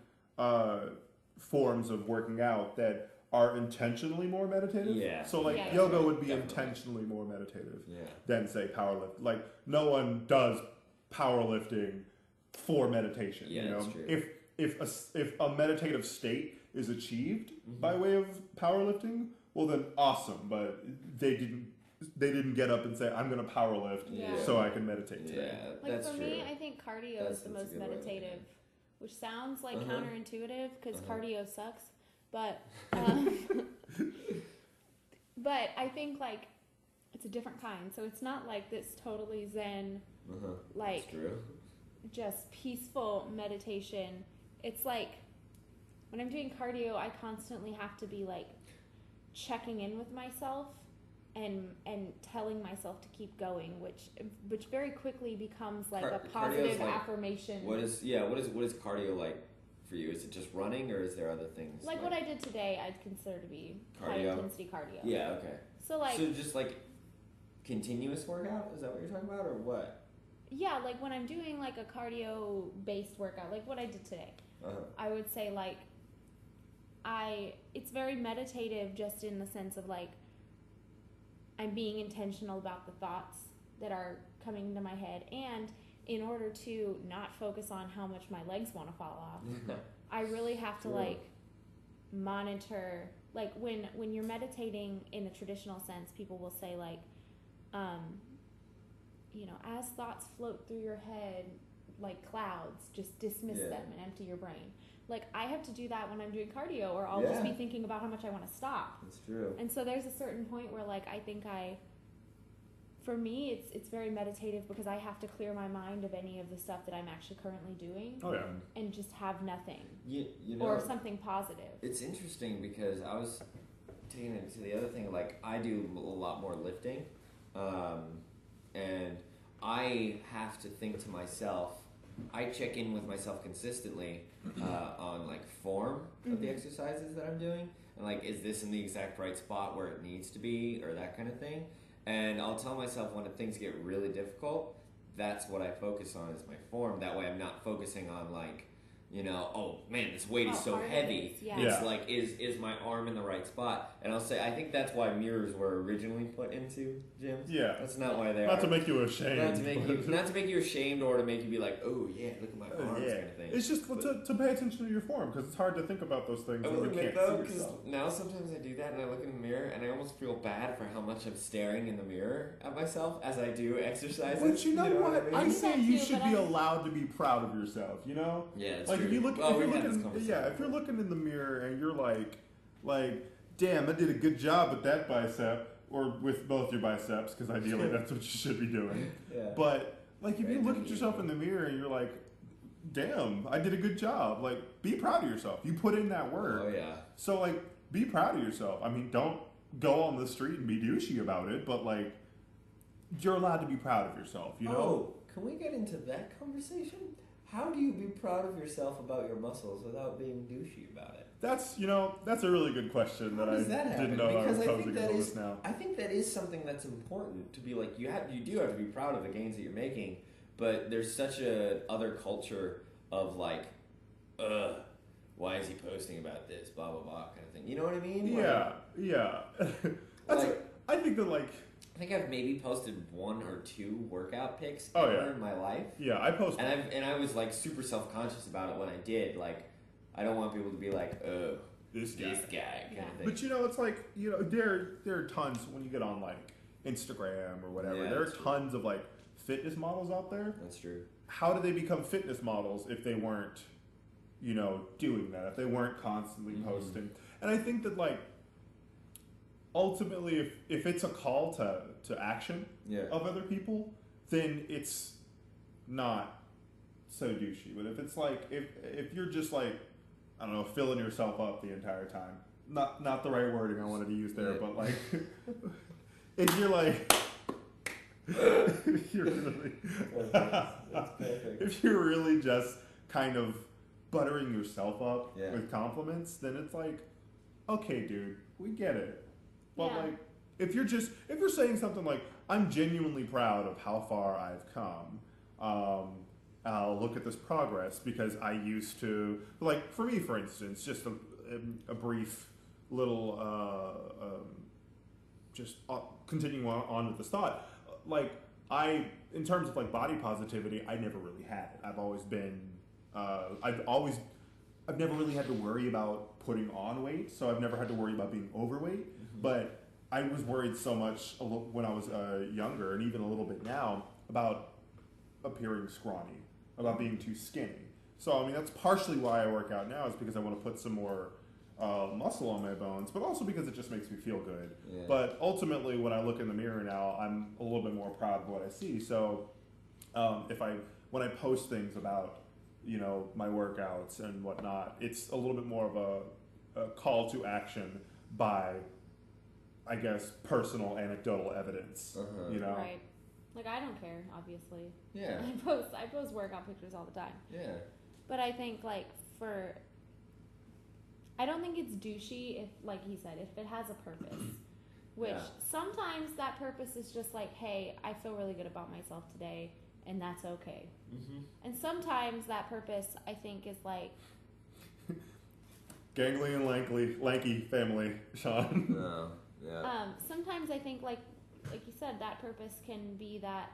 forms of working out that are intentionally more meditative. Yeah. So like Yeah, yoga yeah. would be Definitely. intentionally more meditative Yeah. than say powerlift. Like no one does powerlifting for meditation. Yeah, you know, that's true. if a meditative state is achieved by way of powerlifting, well then awesome. But they didn't get up and say I'm going to powerlift Yeah. so I can meditate today. Yeah, Like that's for true. me, I think cardio That's- is the that's a most good way of looking at meditative, it. which sounds like Uh-huh. counterintuitive because Uh-huh. cardio sucks. But but I think like it's a different kind. So it's not like this totally zen, like That's true. just peaceful meditation. It's like when I'm doing cardio, I constantly have to be like checking in with myself and telling myself to keep going, which very quickly becomes like a Cardio's positive like- affirmation. What is cardio like for you? Is it just running or is there other things? Like what I did today, I'd consider to be high Cardio? intensity cardio. Yeah. Okay. So like so just like continuous workout? Is that what you're talking about, or what? yeah, like when I'm doing like a cardio based workout, like what I did today, I would say like it's very meditative just in the sense of like I'm being intentional about the thoughts that are coming into my head, and in order to not focus on how much my legs want to fall off, I really have to Sure. like monitor, like when you're meditating in a traditional sense, people will say like as thoughts float through your head like clouds, just dismiss Yeah. them and empty your brain. Like I have to do that when I'm doing cardio, or I'll just be Yeah. thinking about how much I want to stop. That's true. And so there's a certain point where like I think for me it's very meditative because I have to clear my mind of any of the stuff that I'm actually currently doing Oh yeah. and just have nothing You know, or something positive. it's interesting because I was taking it to the other thing. Like I do a lot more lifting, and I have to think to myself. I check in with myself consistently on like form of the exercises that I'm doing, and like is this in the exact right spot where it needs to be, or that kind of thing. And I'll tell myself when things get really difficult, that's what I focus on is my form. That way I'm not focusing on like, oh man, this weight is How so hard it heavy. is, yeah. It's Yeah. like, is my arm in the right spot? And I'll say, I think that's why mirrors were originally put into gyms. Yeah. That's not why they Not are. to make you ashamed. Not to make you ashamed or to make you be like, oh yeah, look at my arms yeah. kind of thing. It's just to pay attention to your form because it's hard to think about those things I when will you admit can't though, see because yourself. now sometimes I do that and I look in the mirror and I almost feel bad for how much I'm staring in the mirror at myself as I do exercises. But you know what? I I mean? say that you too, should but be I- allowed to be proud of yourself. You know, Yeah, it's like true. if you look, Well, if we've you're had this looking, conversation if you're before. looking in the mirror and you're like, damn, I did a good job with that bicep, or with both your biceps, because ideally that's what you should be doing. Yeah. But like, if Very you look at deep. yourself in the mirror and you're like, damn, I did a good job. Like, be proud of yourself. You put in that work. Oh yeah. So like, be proud of yourself. I mean, don't go on the street and be douchey about it, but like, you're allowed to be proud of yourself. You know? Oh, can we get into that conversation? How do you be proud of yourself about your muscles without being douchey about it? That's a really good question that How I does that happen? didn't know I Because was I think posing that as is- this now. I think that is something that's important to be like you do have to be proud of the gains that you're making, but there's such a other culture of like, why is he posting about this, blah blah blah kind of thing. You know what I mean? Yeah. I think that like, I think I've maybe posted 1 or 2 workout pics Oh, ever yeah. in my life, yeah, I post. and I was like super self conscious about it when I did. Like, I don't want people to be like, oh, This this guy kind Yeah. of thing. But you know, it's like, there are tons when you get on like Instagram or whatever. Yeah, there are that's true. tons of like fitness models out there. That's true. How do they become fitness models if they weren't, doing that? If they weren't constantly posting? And I think that like ultimately, if it's a call to action of other people, then it's not so douchey. But if it's like if you're just like, I don't know, filling yourself up the entire time, not the right wording I wanted to use there, but like if you're like if you're really That's perfect. if you're really just kind of buttering yourself up with compliments, then it's like, okay, dude, we get it. But like if you're saying something like, I'm genuinely proud of how far I've come, I'll look at this progress because I used to, like for me, for instance, just a brief little, continuing on with this thought, like in terms of like body positivity, I never really had it. I've always been, I've never really had to worry about putting on weight, so I've never had to worry about being overweight, but I was worried so much when I was younger, and even a little bit now, about appearing scrawny, about being too skinny. So, I mean, that's partially why I work out now, is because I want to put some more muscle on my bones, but also because it just makes me feel good. Yeah. But ultimately, when I look in the mirror now, I'm a little bit more proud of what I see. So, when I post things about, my workouts and whatnot, it's a little bit more of a call to action by, I guess, personal anecdotal evidence. Right. Like, I don't care, obviously. Yeah. I post workout pictures all the time. Yeah. But I think, like, I don't think it's douchey if, like he said, if it has a purpose. Which sometimes that purpose is just like, hey, I feel really good about myself today, and that's okay. And sometimes that purpose, I think, is like... Gangly and lanky family, Sean. No. Yeah. Sometimes I think, like you said, that purpose can be that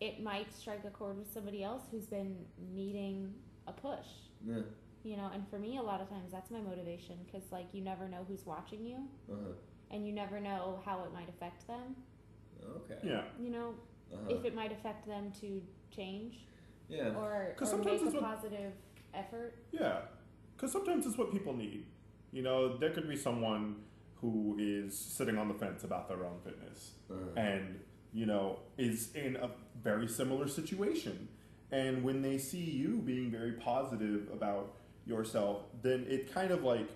it might strike a chord with somebody else who's been needing a push. Yeah. And for me, a lot of times that's my motivation, because like you never know who's watching you, and you never know how it might affect them. Okay. Yeah. If it might affect them to change. Yeah. Or make a positive effort. Yeah. Because sometimes it's what people need. There could be someone who is sitting on the fence about their own fitness and, is in a very similar situation. And when they see you being very positive about yourself, then it kind of like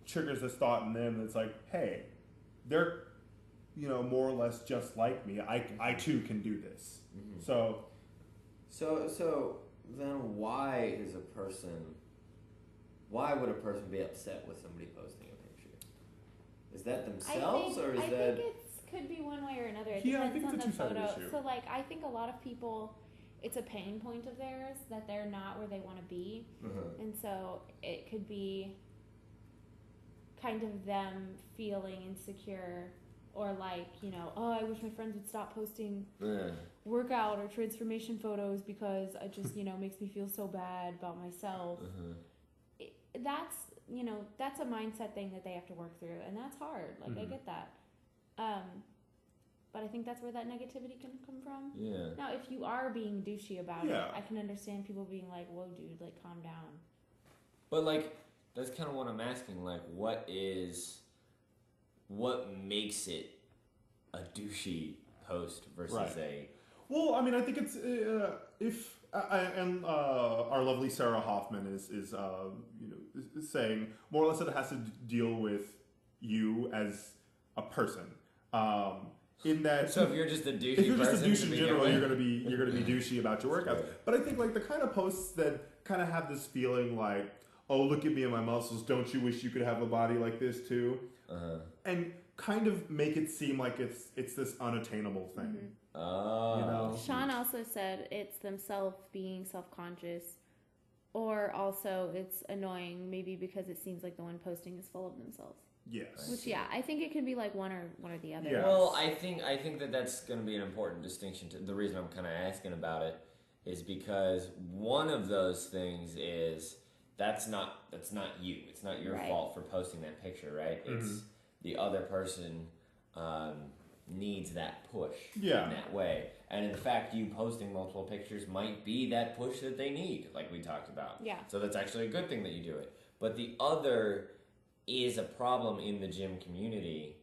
triggers this thought in them that's like, hey, they're, more or less just like me. I too can do this. So then why would a person be upset with somebody posting a picture? Is that themselves, or is that... I think it could be one way or another. It depends on the photo. So, like, I think a lot of people, it's a pain point of theirs that they're not where they want to be. And so it could be kind of them feeling insecure, or like, oh, I wish my friends would stop posting workout or transformation photos because it just, makes me feel so bad about myself. That's a mindset thing that they have to work through, and that's hard. Like, I get that. But I think that's where that negativity can come from. Yeah. Now, if you are being douchey about it, I can understand people being like, whoa, dude, like, calm down. But, like, that's kind of what I'm asking. Like, what makes it a douchey post versus a... Well, I mean, I think it's... our lovely Sarah Hoffman is saying more or less that it has to deal with you as a person. In that, so if you're just a douchey, in general, you're gonna be douchey about your workouts. But I think like the kind of posts that kind of have this feeling like, oh, look at me and my muscles. Don't you wish you could have a body like this too? And kind of make it seem like it's this unattainable thing. Sean also said it's themselves being self-conscious, or also it's annoying maybe because it seems like the one posting is full of themselves. Yes. Which I think it can be like one or the other. Yes. Well, I think that's going to be an important distinction. The reason I'm kind of asking about it is because one of those things is that's not you. It's not your fault for posting that picture, right? It's the other person needs that push in that way. And in fact, you posting multiple pictures might be that push that they need, like we talked about. Yeah. So that's actually a good thing that you do it. But the other is a problem in the gym community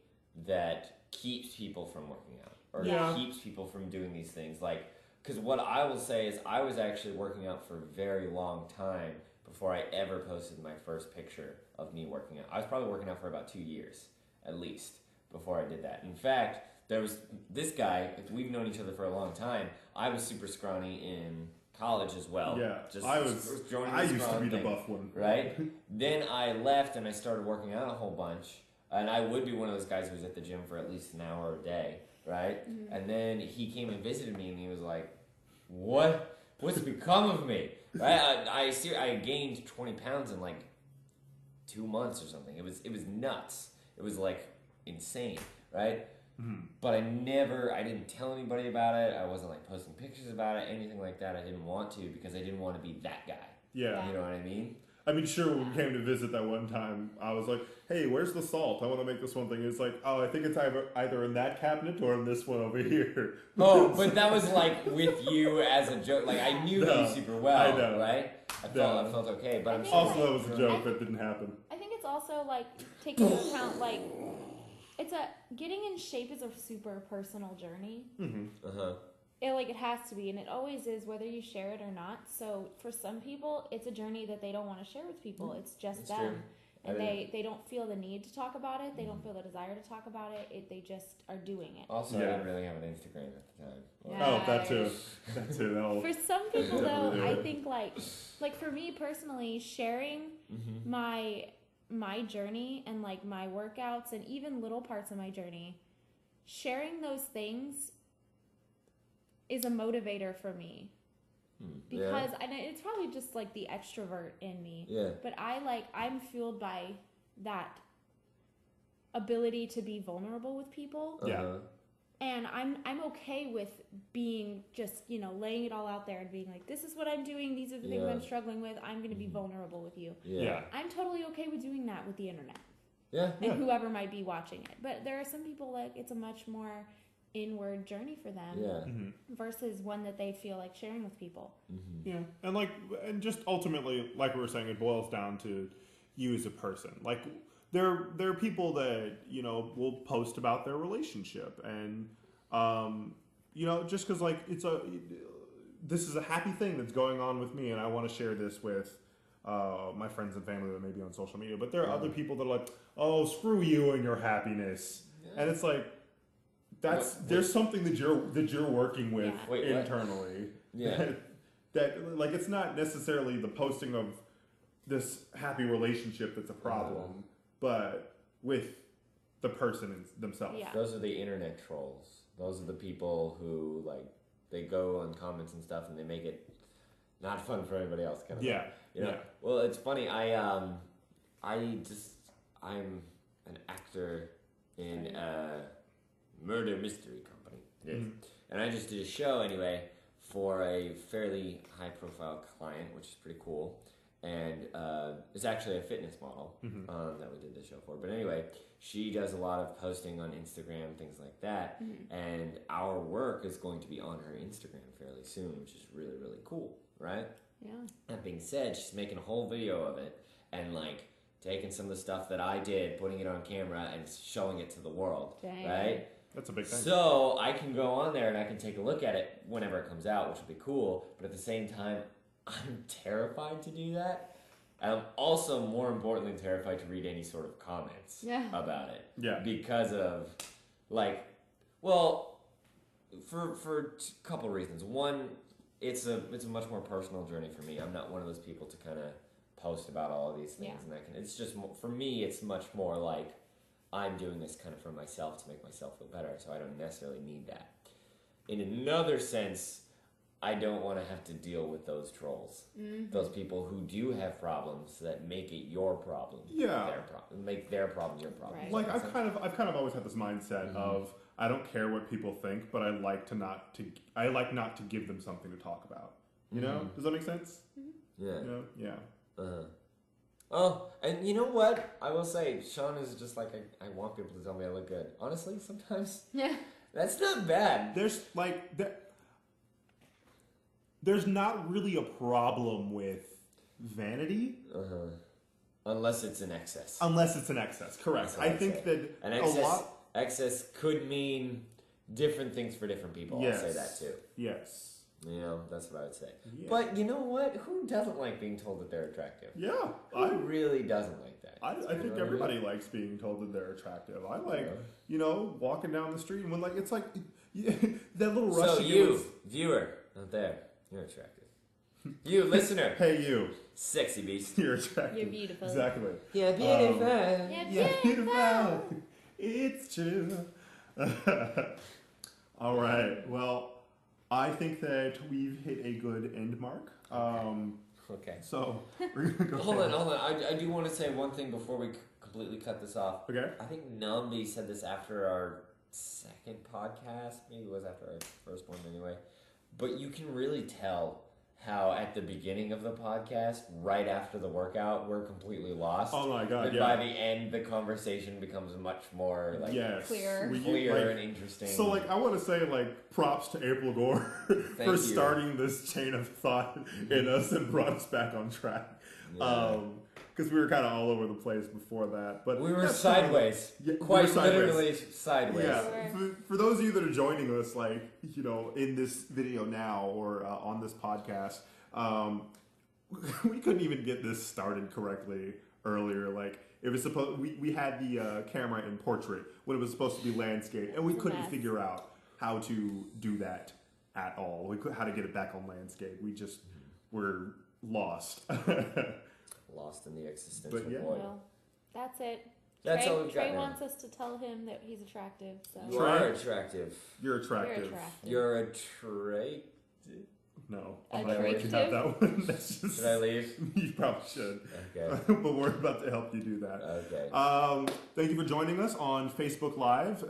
that keeps people from working out or keeps people from doing these things. Like, because what I will say is I was actually working out for a very long time before I ever posted my first picture of me working out. I was probably working out for about 2 years, at least, before I did that. In fact, there was this guy, we've known each other for a long time. I was super scrawny in college as well. Yeah, Just I joining used to be the thing, buff one. right? Then I left and I started working out a whole bunch. And I would be one of those guys who was at the gym for at least an hour a day, right? Mm-hmm. And then he came and visited me and he was like, what's become of me? Right? I gained 20 pounds in like 2 months or something. It was nuts. It was like insane, right? Mm-hmm. But I didn't tell anybody about it. I wasn't like posting pictures about it, anything like that. I didn't want to because I didn't want to be that guy. Yeah. You know what I mean? I mean, sure, when we came to visit that one time, I was like, hey, where's the salt? I want to make this one thing. It's like, oh, I think it's either in that cabinet or in this one over here. Oh, but that was like with you as a joke. Like, I knew you super well, I know. right? I felt okay, but I I'm think Also, like- that was a joke that didn't happen. I think it's also like taking into account like getting in shape is a super personal journey. Mm-hmm. Uh-huh. It has to be, and it always is, whether you share it or not. So for some people, it's a journey that they don't want to share with people. It's just That's them. true. And I they don't feel the need to talk about it. They don't feel the desire to talk about it. They just are doing it. Also, Yeah. I didn't really have an Instagram at the time. Yeah. Oh, that too. That too. That'll, For some people, though, Yeah. I think like for me personally, sharing Mm-hmm. my journey and like my workouts and even little parts of my journey, sharing those things is a motivator for me. Because and it's probably just like the extrovert in me. Yeah. But I'm fueled by that ability to be vulnerable with people. Yeah. Uh-huh. And I'm okay with being just, laying it all out there and being like, this is what I'm doing, these are the things Yeah. I'm struggling with, I'm gonna be vulnerable with you. Yeah. I'm totally okay with doing that with the internet. Yeah. And whoever might be watching it. But there are some people like it's a much more inward journey for them Yeah. Mhm. versus one that they feel like sharing with people. Mm-hmm. Yeah, and just ultimately, like we were saying, it boils down to you as a person. Like there are people that will post about their relationship, and just because like this is a happy thing that's going on with me, and I want to share this with my friends and family that may be on social media. But there are other people that are like, oh, screw you and your happiness, and it's like. There's something that you're working with Yeah. Wait, what? internally. Yeah. that like it's not necessarily the posting of this happy relationship that's a problem, but with the person themselves. Yeah. Those are the internet trolls. Those are the people who they go on comments and stuff and they make it not fun for everybody else. Kind of Yeah. thing. You know? Yeah. Well, it's funny. I'm an actor in a murder mystery company. Mhm. And I just did a show anyway for a fairly high profile client, which is pretty cool. And it's actually a fitness model that we did the show for. But anyway, she does a lot of posting on Instagram, things like that. And our work is going to be on her Instagram fairly soon, which is really, really cool, right? Yeah. That being said, she's making a whole video of it and taking some of the stuff that I did, putting it on camera and showing it to the world, Dang. right? That's a big thing. So I can go on there and I can take a look at it whenever it comes out, which will be cool. But at the same time, I'm terrified to do that. And I'm also, more importantly, terrified to read any sort of comments about it. Yeah. Because of, for a couple reasons. One, it's a much more personal journey for me. I'm not one of those people to kind of post about all of these things, and it's just for me. It's much more like I'm doing this kind of for myself to make myself feel better. So I don't necessarily need that. In another sense, I don't want to have to deal with those trolls, those people who do have problems that make it your problem. Yeah. Their problem, make their problem your problem. Right. Like I've kind of always had this mindset of I don't care what people think, but I like not to give them something to talk about. You know? Does that make sense? Yeah. Yeah. Oh, and you know what? I will say, Sean is just like, I want people to tell me I look good. Honestly, sometimes Yeah. that's not bad. There's there's not really a problem with vanity. Unless it's in excess. Unless it's in excess, correct. I think that an excess could mean different things for different people. Yes. I'll say that too. Yes. You know, that's what I would say. Yeah. But you know what? Who doesn't like being told that they're attractive? Yeah. Who really doesn't like that? I think everybody likes being told that they're attractive. I like, walking down the street and when it's like that little rush. So you, viewer, out there, you're attractive. You, listener. Hey, you. Sexy beast. You're attractive. You're beautiful. Exactly. You're beautiful. You're beautiful. It's true. All right. Well, I think that we've hit a good end mark. Okay. So we're gonna go. Hold on. I do want to say one thing before we completely cut this off. Okay. I think Nambi said this after our second podcast. Maybe it was after our first one anyway. But you can really tell how at the beginning of the podcast, right after the workout, we're completely lost. Oh my god! But by the end, the conversation becomes much more clear, and interesting. So I want to say props to April Gore for starting this chain of thought in us and brought us back on track. Because we were kind of all over the place before that, but we were sideways, quite literally sideways. Yeah. For those of you that are joining us, in this video now or on this podcast, we couldn't even get this started correctly earlier. It was supposed we had the camera in portrait when it was supposed to be landscape, and we couldn't figure out how to do that at all. How to get it back on landscape. We just were lost. Lost in the existential void. Well, that's it. That's all we've got Trey now. wants us to tell him that he's attractive. So You are attractive. You're attractive. You're attractive. No, I'm not going to have that one. That's just, should I leave? You probably should. Okay. But we're about to help you do that. Okay. Thank you for joining us on Facebook Live.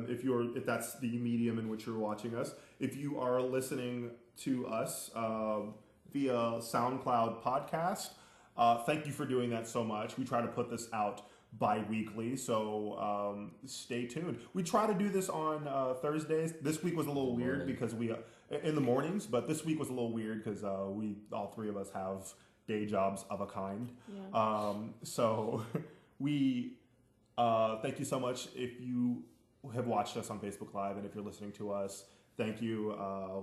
If that's the medium in which you're watching us. If you are listening to us via SoundCloud podcast, thank you for doing that so much. We try to put this out bi-weekly, so stay tuned. We try to do this on Thursdays. This week was a little weird because we in the mornings, but this week was a little weird because we all three of us have day jobs of a kind. Yeah. So we thank you so much if you have watched us on Facebook Live, and if you're listening to us, thank you.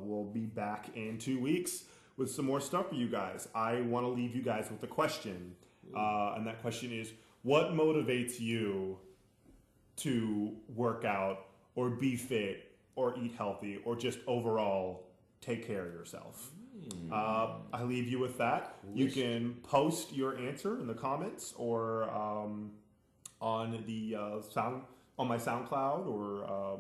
We'll be back in 2 weeks with some more stuff for you guys. I want to leave you guys with a question, and that question is, what motivates you to work out or be fit or eat healthy or just overall take care of yourself? I leave you with that. You can post your answer in the comments or on the on my SoundCloud or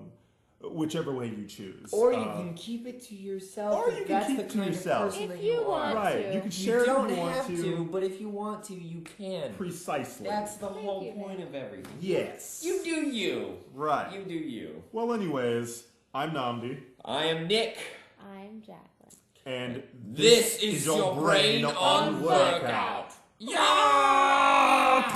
whichever way you choose. Or you can keep it to yourself. Or you can keep it to yourself. If you want right. to. You can share it if you want to. You don't have to, but if you want to, you can. Precisely. That's the whole point of everything. Yes. You do you. Right. You do you. Well, anyways, I'm Namdi. I am Nick. I'm Jacqueline. And this is your brain on workout. Yeah!